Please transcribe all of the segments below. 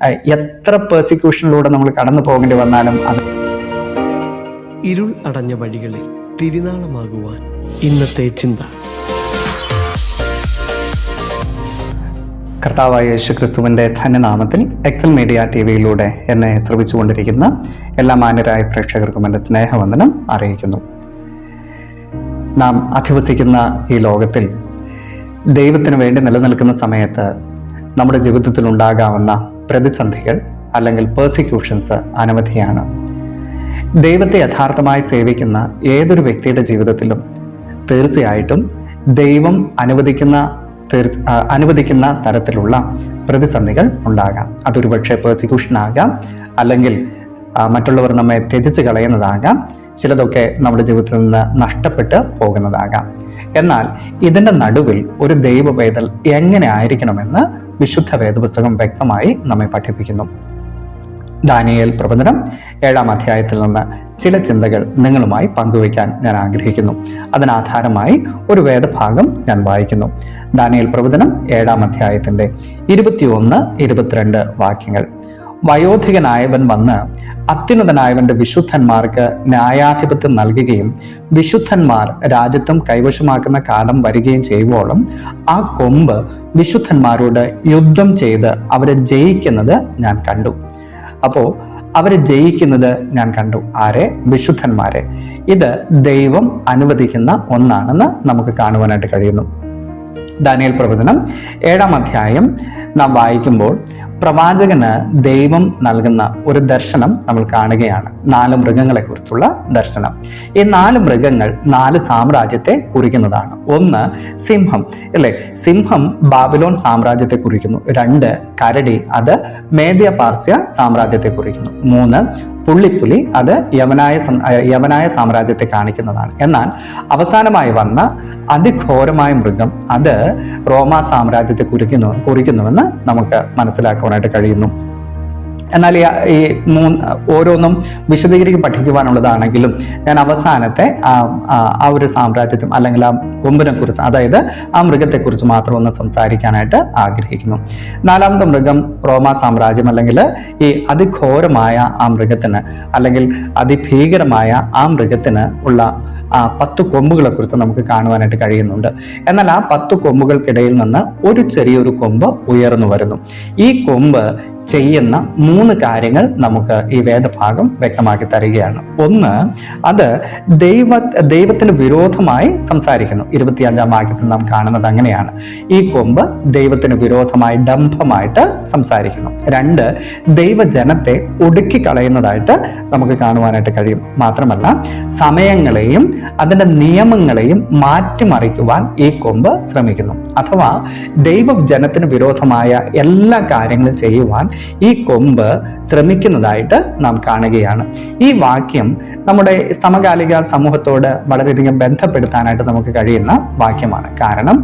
എത്ര പെർസിക്യൂഷനിലൂടെ നമ്മൾ കടന്നു പോകേണ്ടി വന്നാലും അത് ഇരുൾ അടഞ്ഞ വഴികളിൽ തിരുനാളമാകുവാൻ ഇന്നത്തെ ചിന്ത. കർത്താവായ യേശുക്രിസ്തുവിൻ്റെ ധന്യനാമത്തിൽ എക്സൽ മീഡിയ TV-യിലൂടെ എന്നെ ശ്രമിച്ചുകൊണ്ടിരിക്കുന്ന എല്ലാ മാന്യരായ പ്രേക്ഷകർക്കും എൻ്റെ സ്നേഹവന്ദനം അറിയിക്കുന്നു. നാം അധിവസിക്കുന്ന ഈ ലോകത്തിൽ ദൈവത്തിന് വേണ്ടി നിലനിൽക്കുന്ന സമയത്ത് നമ്മുടെ ജീവിതത്തിൽ ഉണ്ടാകാവുന്ന പ്രതിസന്ധികൾ അല്ലെങ്കിൽ പെർസിക്യൂഷൻസ് അനവധിയാണ്. ദൈവത്തെ യഥാർത്ഥമായി സേവിക്കുന്ന ഏതൊരു വ്യക്തിയുടെ ജീവിതത്തിലും തീർച്ചയായിട്ടും ദൈവം അനുവദിക്കുന്ന തരത്തിലുള്ള പ്രതിസന്ധികൾ ഉണ്ടാകാം. അതൊരു പക്ഷേ പെർസിക്യൂഷൻ ആകാം, അല്ലെങ്കിൽ മറ്റുള്ളവർ നമ്മെ ത്യജിച്ച് കളയുന്നതാകാം, ചിലതൊക്കെ നമ്മുടെ ജീവിതത്തിൽ നിന്ന് നഷ്ടപ്പെട്ട് പോകുന്നതാകാം. എന്നാൽ ഇതിൻ്റെ നടുവിൽ ഒരു ദൈവ പൈതൽ എങ്ങനെ ആയിരിക്കണമെന്ന് വിശുദ്ധ വേദപുസ്തകം വ്യക്തമായി നമ്മെ പഠിപ്പിക്കുന്നു. ദാനിയേൽ പ്രവചനം 7-ാം അധ്യായത്തിൽ നിന്ന് ചില ചിന്തകൾ നിങ്ങളുമായി പങ്കുവയ്ക്കാൻ ഞാൻ ആഗ്രഹിക്കുന്നു. അതിനാധാരമായി ഒരു വേദഭാഗം ഞാൻ വായിക്കുന്നു. ദാനിയേൽ പ്രവചനം 7-ാം അധ്യായത്തിന്റെ 21-22 വാക്യങ്ങൾ. വയോധികനായവൻ വന്ന് അത്യുന്നതനായവന്റെ വിശുദ്ധന്മാർക്ക് ന്യായാധിപത്യം നൽകുകയും വിശുദ്ധന്മാർ രാജ്യത്വം കൈവശമാക്കുന്ന കാലം വരികയും ചെയ്യുവോളം ആ കൊമ്പ് വിശുദ്ധന്മാരോട് യുദ്ധം ചെയ്ത് അവരെ ജയിക്കുന്നത് ഞാൻ കണ്ടു. അപ്പോൾ അവരെ ജയിക്കുന്നത് ഞാൻ കണ്ടു. ആരെ? വിശുദ്ധന്മാരെ. ഇത് ദൈവം അനുവദിക്കുന്ന ഒന്നാണെന്ന് നമുക്ക് കാണുവാനായിട്ട് കഴിയുന്നു. ദാനിയേൽ പ്രവചനം 7-ാം അധ്യായം നാം വായിക്കുമ്പോൾ പ്രവാചകന് ദൈവം നൽകുന്ന ഒരു ദർശനം നമ്മൾ കാണുകയാണ്. 4 മൃഗങ്ങളെ കുറിച്ചുള്ള ദർശനം. ഈ 4 മൃഗങ്ങൾ 4 സാമ്രാജ്യത്തെ കുറിക്കുന്നതാണ്. 1 സിംഹം, അല്ലെ? സിംഹം ബാബിലോൺ സാമ്രാജ്യത്തെ കുറിക്കുന്നു. 2 കരടി, അത് മേദ്യ പാർസ്യ സാമ്രാജ്യത്തെ കുറിക്കുന്നു. 3 പുള്ളിപ്പുലി, അത് യവനായ സാമ്രാജ്യത്തെ കാണിക്കുന്നതാണ്. എന്നാൽ അവസാനമായി വന്ന അതിഘോരമായ മൃഗം, അത് റോമാ സാമ്രാജ്യത്തെ കുറിക്കുന്നുവെന്ന് നമുക്ക് മനസ്സിലാക്കുവാനായിട്ട് കഴിയുന്നു. എന്നാൽ ഈ ഓരോന്നും വിശദീകരിച്ച് പഠിക്കുവാനുള്ളതാണെങ്കിലും ഞാൻ അവസാനത്തെ ആ ഒരു സാമ്രാജ്യത്വം അല്ലെങ്കിൽ ആ കൊമ്പിനെ കുറിച്ച്, അതായത് ആ മൃഗത്തെക്കുറിച്ച് മാത്രം ഒന്ന് സംസാരിക്കാനായിട്ട് ആഗ്രഹിക്കുന്നു. 4ാമത്തെ മൃഗം റോമാ സാമ്രാജ്യം, അല്ലെങ്കിൽ ഈ അതിഘോരമായ ആ മൃഗത്തിന് അല്ലെങ്കിൽ അതിഭീകരമായ ആ മൃഗത്തിന് ഉള്ള 10 കൊമ്പുകളെ കുറിച്ച് നമുക്ക് കാണുവാനായിട്ട് കഴിയുന്നുണ്ട്. എന്നാൽ ആ 10 കൊമ്പുകൾക്കിടയിൽ നിന്ന് ഒരു ചെറിയൊരു കൊമ്പ് ഉയർന്നു വരുന്നു. ഈ കൊമ്പ് ചെയ്യുന്ന 3 കാര്യങ്ങൾ നമുക്ക് ഈ വേദഭാഗം വ്യക്തമാക്കി തരികയാണ്. 1, അത് ദൈവത്തിന് വിരോധമായി സംസാരിക്കുന്നു. 25-ാം വാക്യത്തിൽ നാം കാണുന്നത് അങ്ങനെയാണ്. ഈ കൊമ്പ് ദൈവത്തിന് വിരോധമായി ഡംഭമായിട്ട് സംസാരിക്കുന്നു. 2, ദൈവജനത്തെ ഒടുക്കി കളയുന്നതായിട്ട് നമുക്ക് കാണുവാനായിട്ട് കഴിയും. മാത്രമല്ല, സമയങ്ങളെയും അതിൻ്റെ നിയമങ്ങളെയും മാറ്റിമറിക്കുവാൻ ഈ കൊമ്പ് ശ്രമിക്കുന്നു. അഥവാ ദൈവജനത്തിന് വിരോധമായ എല്ലാ കാര്യങ്ങളും ചെയ്യുവാൻ ഈ കൊമ്പ് ശ്രമിക്കുന്നതായിട്ട് നാം കാണുകയാണ്. ഈ വാക്യം നമ്മുടെ സമകാലിക സമൂഹത്തോട് വളരെയധികം ബന്ധപ്പെടുത്താനായിട്ട് നമുക്ക് കഴിയുന്ന വാക്യമാണ്. കാരണം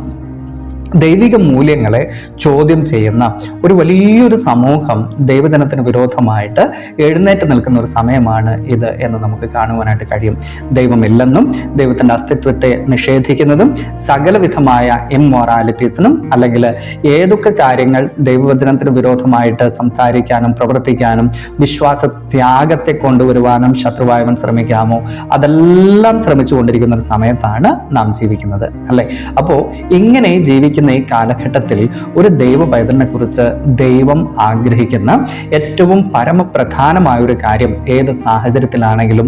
ദൈവിക മൂല്യങ്ങളെ ചോദ്യം ചെയ്യുന്ന ഒരു വലിയൊരു സമൂഹം ദൈവജനത്തിന് വിരോധമായിട്ട് എഴുന്നേറ്റ് നിൽക്കുന്ന ഒരു സമയമാണ് ഇത് എന്ന് നമുക്ക് കാണുവാനായിട്ട് കഴിയും. ദൈവമില്ലെന്നും ദൈവത്തിൻ്റെ അസ്തിത്വത്തെ നിഷേധിക്കുന്നതും സകലവിധമായ ഇമ്മൊറാലിറ്റീസിനും അല്ലെങ്കിൽ ഏതൊക്കെ കാര്യങ്ങൾ ദൈവവചനത്തിന് വിരോധമായിട്ട് സംസാരിക്കാനും പ്രവർത്തിക്കാനും വിശ്വാസത്യാഗത്തെ കൊണ്ടുവരുവാനും ശത്രുവായവൻ ശ്രമിക്കാമോ, അതെല്ലാം ശ്രമിച്ചു കൊണ്ടിരിക്കുന്ന ഒരു സമയത്താണ് നാം ജീവിക്കുന്നത്, അല്ലേ? അപ്പോൾ ഇങ്ങനെ ജീവിക്കുന്ന ഈ കാലഘട്ടത്തിൽ ഒരു ദൈവ പൈതലിനെ കുറിച്ച് ദൈവം ആഗ്രഹിക്കുന്ന ഏറ്റവും പരമപ്രധാനമായ ഒരു കാര്യം ഏത് സാഹചര്യത്തിലാണെങ്കിലും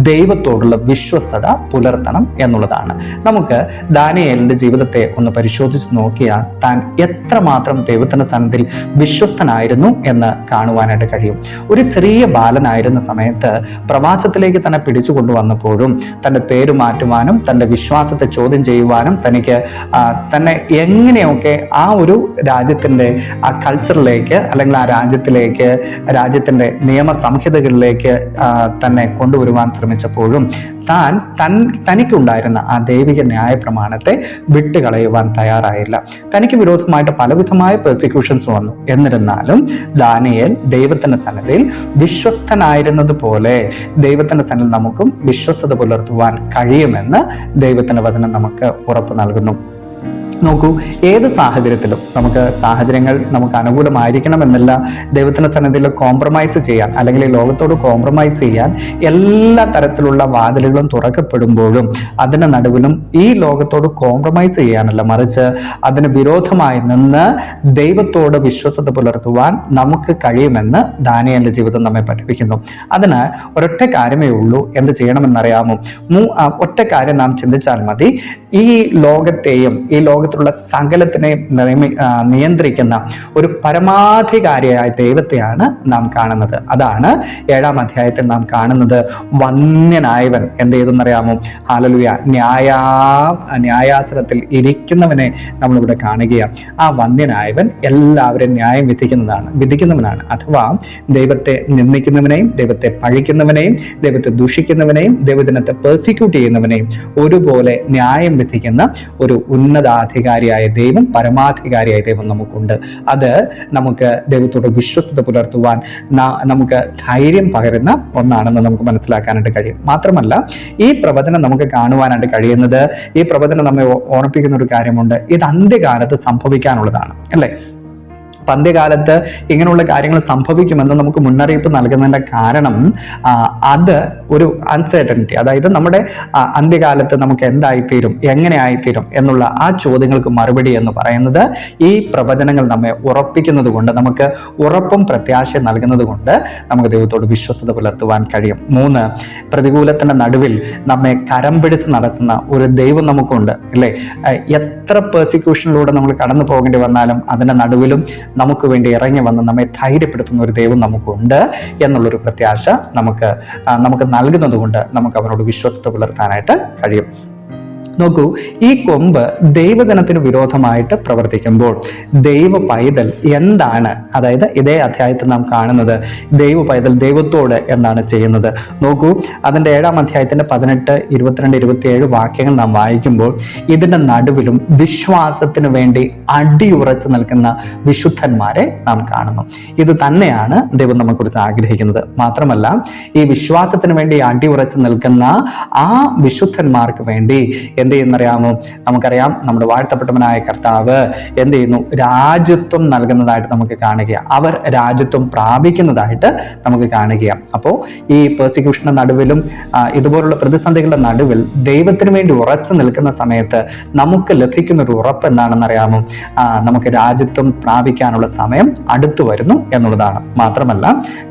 ദൈവത്തോടുള്ള വിശ്വസ്തത പുലർത്തണം എന്നുള്ളതാണ്. നമുക്ക് ദാനിയേലിന്റെ ജീവിതത്തെ ഒന്ന് പരിശോധിച്ച് നോക്കിയാൽ താൻ എത്രമാത്രം ദൈവത്തിന്റെ സന്നിധിയിൽ വിശ്വസ്തനായിരുന്നു എന്ന് കാണുവാനായിട്ട് കഴിയും. ഒരു ചെറിയ ബാലനായിരുന്ന സമയത്ത് പ്രവാസത്തിലേക്ക് തന്നെ പിടിച്ചു കൊണ്ടുവന്നപ്പോഴും തൻ്റെ പേര് മാറ്റുവാനും തൻ്റെ വിശ്വാസത്തെ ചോദ്യം ചെയ്യുവാനും തനിക്ക് തന്നെ എങ്ങനെയൊക്കെ ആ ഒരു രാജ്യത്തിൻ്റെ ആ കൾച്ചറിലേക്ക് അല്ലെങ്കിൽ ആ രാജ്യത്തിൻ്റെ നിയമ സംഹിതകളിലേക്ക് തന്നെ കൊണ്ടുവരുവാൻ ശ്രമിച്ചപ്പോഴും തനിക്കുണ്ടായിരുന്ന ആ ദൈവിക ന്യായ പ്രമാണത്തെ വിട്ടുകളയുവാൻ തയ്യാറായില്ല. തനിക്ക് വിരോധമായിട്ട് പലവിധമായ പെർസിക്യൂഷൻസ് വന്നു. എന്നിരുന്നാലും ദാനിയേൽ ദൈവത്തിന്റെ സന്നിധിയിൽ വിശ്വസ്തനായിരുന്നത് പോലെ ദൈവത്തിന്റെ സന്നിധിയിൽ നമുക്കും വിശ്വസ്തത പുലർത്തുവാൻ കഴിയുമെന്ന് ദൈവത്തിന്റെ വചനം നമുക്ക് ഉറപ്പ് നൽകുന്നു. നോക്കൂ, ഏത് സാഹചര്യത്തിലും സാഹചര്യങ്ങൾ നമുക്ക് അനുകൂലമായിരിക്കണമെന്നില്ല. ദൈവത്തിന്റെ സന്നിധിയിൽ കോംപ്രമൈസ് ചെയ്യാൻ, അല്ലെങ്കിൽ ഈ ലോകത്തോട് കോംപ്രമൈസ് ചെയ്യാൻ എല്ലാ തരത്തിലുള്ള വാതിലുകളും തുറക്കപ്പെടുമ്പോഴും അതിന്റെ നടുവിലും ഈ ലോകത്തോട് കോംപ്രമൈസ് ചെയ്യാനല്ല, മറിച്ച് അതിന് വിരോധമായി നിന്ന് ദൈവത്തോട് വിശ്വസ്തത പുലർത്തുവാൻ നമുക്ക് കഴിയുമെന്ന് ദാനിയേലിന്റെ ജീവിതം നമ്മെ പഠിപ്പിക്കുന്നു. അതിന് ഒരൊറ്റ കാര്യമേ ഉള്ളൂ. എന്ത് ചെയ്യണമെന്നറിയാമോ? ഒറ്റ കാര്യം നാം ചിന്തിച്ചാൽ മതി. ഈ ലോകത്തെയും ഈ ലോകത്തിലുള്ള സകലത്തിനെയും നിയന്ത്രിക്കുന്ന ഒരു പരമാധികാരിയായ ദൈവത്തെയാണ് നാം കാണുന്നത്. അതാണ് 7-ാം അധ്യായത്തിൽ നാം കാണുന്നത്. വന്യനായവൻ എന്ത് ചെയ്തെന്നറിയാമോ? ഹല്ലേലൂയ, ന്യായാസനത്തിൽ ഇരിക്കുന്നവനെ നമ്മളിവിടെ കാണുകയാണ്. ആ വന്യനായവൻ എല്ലാവരും ന്യായം വിധിക്കുന്നവനാണ്. അഥവാ ദൈവത്തെ നിന്ദിക്കുന്നവനെയും, ദൈവത്തെ പഴിക്കുന്നവനെയും, ദൈവത്തെ ദൂഷിക്കുന്നവനെയും, ദൈവജനത്തെ പെർസിക്യൂട്ട് ചെയ്യുന്നവനെയും ഒരുപോലെ ന്യായം വിധിക്കുന്ന ഒരു ഉന്നതാധികാരിയായ ദൈവം, പരമാധികാരിയായ ദൈവം നമുക്കുണ്ട്. അത് നമുക്ക് ദൈവത്തോട് വിശ്വസ്തത പുലർത്തുവാൻ നമുക്ക് ധൈര്യം പകരുന്ന ഒന്നാണെന്ന് നമുക്ക് മനസ്സിലാക്കാനായിട്ട് കഴിയും. മാത്രമല്ല, ഈ പ്രവചനം നമുക്ക് കാണുവാനായിട്ട് കഴിയുന്നത്, ഈ പ്രവചനം നമ്മെ ഓർമ്മിപ്പിക്കുന്ന ഒരു കാര്യമുണ്ട്. ഇത് അന്ത്യകാലത്ത് സംഭവിക്കാനുള്ളതാണ്, അല്ലേ? അന്ത്യകാലത്ത് ഇങ്ങനെയുള്ള കാര്യങ്ങൾ സംഭവിക്കുമെന്ന് നമുക്ക് മുന്നറിയിപ്പ് നൽകുന്നതിന്റെ കാരണം അത് ഒരു അൺസർട്ടനിറ്റി, അതായത് നമ്മുടെ അന്ത്യകാലത്ത് നമുക്ക് എന്തായിത്തീരും, എങ്ങനെ ആയിത്തീരും എന്നുള്ള ആ ചോദ്യങ്ങൾക്ക് മറുപടി എന്ന് പറയുന്നത് ഈ പ്രവചനങ്ങൾ നമ്മെ ഉറപ്പിക്കുന്നത് കൊണ്ട്, നമുക്ക് ഉറപ്പും പ്രത്യാശയും നൽകുന്നത് കൊണ്ട് നമുക്ക് ദൈവത്തോട് വിശ്വസ്തത പുലർത്തുവാൻ കഴിയും. 3, പ്രതികൂലത്തിന്റെ നടുവിൽ നമ്മെ കരം പിടിച്ച് നടത്തുന്ന ഒരു ദൈവം നമുക്കുണ്ട്, അല്ലേ? എത്ര പെർസിക്യൂഷനിലൂടെ നമ്മൾ കടന്നു പോകേണ്ടി വന്നാലും അതിന്റെ നടുവിലും നമുക്ക് വേണ്ടി ഇറങ്ങി വന്ന് നമ്മെ ധൈര്യപ്പെടുത്തുന്ന ഒരു ദൈവം നമുക്കുണ്ട് എന്നുള്ളൊരു പ്രത്യാശ നമുക്ക് നൽകുന്നത് കൊണ്ട് നമുക്ക് അവനോട് വിശ്വസ്തത പുലർത്താനായിട്ട് കഴിയും. നോക്കൂ, ഈ കൊമ്പ് ദൈവജനത്തിന് വിരോധമായിട്ട് പ്രവർത്തിക്കുമ്പോൾ ദൈവ പൈതൽ എന്താണ്, അതായത് ഇതേ അധ്യായത്തിൽ നാം കാണുന്നത് ദൈവ പൈതൽ ദൈവത്തോട് എന്താണ് ചെയ്യുന്നത്? നോക്കൂ, അതിൻ്റെ 7-ാം അധ്യായത്തിന്റെ 18, 22, 27 വാക്യങ്ങൾ നാം വായിക്കുമ്പോൾ ഇതിന്റെ നടുവിലും വിശ്വാസത്തിന് വേണ്ടി അടിയുറച്ചു നിൽക്കുന്ന വിശുദ്ധന്മാരെ നാം കാണുന്നു. ഇത് തന്നെയാണ് ദൈവം നമ്മെക്കുറിച്ച് ആഗ്രഹിക്കുന്നത്. മാത്രമല്ല, ഈ വിശ്വാസത്തിന് വേണ്ടി അടിയുറച്ചു നിൽക്കുന്ന ആ വിശുദ്ധന്മാർക്ക് വേണ്ടി എന്ത് ചെയ്യുന്നറിയാമോ? നമുക്കറിയാം, നമ്മുടെ വാഴ്ത്തപ്പെട്ടവനായ കർത്താവ് എന്ത് ചെയ്യുന്നു? രാജ്യത്വം നൽകുന്നതായിട്ട് നമുക്ക് കാണുകയാണ്. അവർ രാജ്യത്വം പ്രാപിക്കുന്നതായിട്ട് നമുക്ക് കാണുകയാണ്. അപ്പോൾ ഈ പെർസിക്യൂഷന്റെ നടുവിലും ഇതുപോലുള്ള പ്രതിസന്ധികളുടെ നടുവിൽ ദൈവത്തിന് വേണ്ടി ഉറച്ചു നിൽക്കുന്ന സമയത്ത് നമുക്ക് ലഭിക്കുന്ന ഒരു ഉറപ്പ് എന്താണെന്നറിയാമോ? നമുക്ക് രാജ്യത്വം പ്രാപിക്കാനുള്ള സമയം അടുത്തു വരുന്നു എന്നുള്ളതാണ്. മാത്രമല്ല,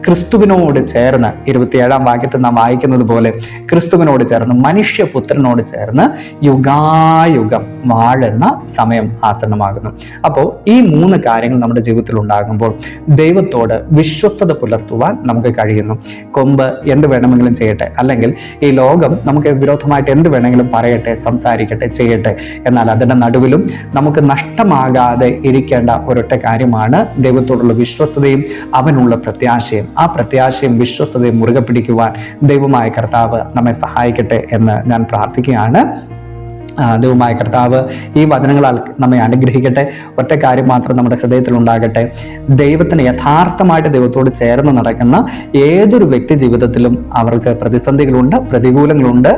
ക്രിസ്തുവിനോട് ചേർന്ന് 27-ാം വാക്യത്തിൽ നാം വായിക്കുന്നത് പോലെ ക്രിസ്തുവിനോട് ചേർന്ന്, മനുഷ്യപുത്രനോട് ചേർന്ന് യുഗായുഗം വാഴുന്ന സമയം ആസന്നമാകുന്നു. അപ്പോൾ ഈ 3 കാര്യങ്ങൾ നമ്മുടെ ജീവിതത്തിൽ ഉണ്ടാകുമ്പോൾ ദൈവത്തോട് വിശ്വസ്തത പുലർത്തുവാൻ നമുക്ക് കഴിയുന്നു. കൊമ്പ് എന്ത് വേണമെങ്കിലും ചെയ്യട്ടെ, അല്ലെങ്കിൽ ഈ ലോകം നമുക്ക് വിരോധമായിട്ട് എന്ത് വേണമെങ്കിലും പറയട്ടെ, സംസാരിക്കട്ടെ, ചെയ്യട്ടെ, എന്നാൽ അതിന്റെ നടുവിലും നമുക്ക് നഷ്ടമാകാതെ ഇരിക്കേണ്ട ഒരൊറ്റ കാര്യമാണ് ദൈവത്തോടുള്ള വിശ്വസ്തതയും അവനുള്ള പ്രത്യാശയും. ആ പ്രത്യാശയും വിശ്വസ്തതയും മുറുകെ പിടിക്കുവാൻ ദൈവമായ കർത്താവ് നമ്മെ സഹായിക്കട്ടെ എന്ന് ഞാൻ പ്രാർത്ഥിക്കുകയാണ്. ദൈവമായ കർത്താവ് ഈ വചനങ്ങളാൽ നമ്മെ അനുഗ്രഹിക്കട്ടെ. ഒറ്റ കാര്യം മാത്രം നമ്മുടെ ഹൃദയത്തിൽ ഉണ്ടാകട്ടെ. ദൈവത്തിന് യഥാർത്ഥമായിട്ട് ദൈവത്തോട് ചേർന്ന് നടക്കുന്ന ഏതൊരു വ്യക്തി ജീവിതത്തിലും അവർക്ക് പ്രതിസന്ധികളുണ്ട്, പ്രതികൂലങ്ങളുണ്ട്,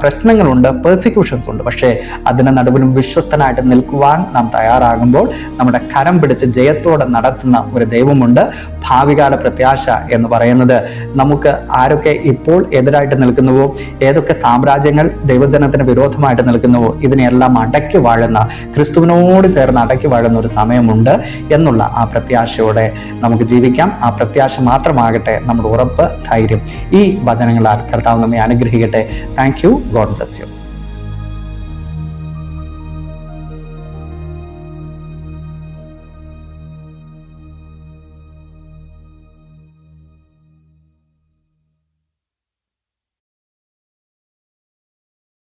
പ്രശ്നങ്ങളുണ്ട്, പെർസിക്യൂഷൻസ് ഉണ്ട്. പക്ഷേ അതിൻ്റെ നടുവിലും വിശ്വസ്തനായിട്ട് നിൽക്കുവാൻ നാം തയ്യാറാകുമ്പോൾ നമ്മുടെ കരം പിടിച്ച് ജയത്തോടെ നടത്തുന്ന ഒരു ദൈവമുണ്ട്. ഭാവികാല പ്രത്യാശ എന്ന് പറയുന്നത് നമുക്ക് ആരൊക്കെ ഇപ്പോൾ എതിരായിട്ട് നിൽക്കുന്നുവോ, ഏതൊക്കെ സാമ്രാജ്യങ്ങൾ ദൈവജനത്തിന് വിരോധമായിട്ട് നിൽക്കുന്നുവോ, ഇതിനെല്ലാം അടക്കി വാഴുന്ന, ക്രിസ്തുവിനോട് ചേർന്ന് അടക്കി വാഴുന്ന ഒരു സമയമുണ്ട് എന്നുള്ള ആ പ്രത്യാശയോടെ നമുക്ക് ജീവിക്കാം. ആ പ്രത്യാശ മാത്രമാകട്ടെ നമ്മുടെ ഉറപ്പ്, ധൈര്യം. ഈ വചനങ്ങളാൽ കർത്താവ് നമ്മെ അനുഗ്രഹിക്കട്ടെ. Thank you. God bless you.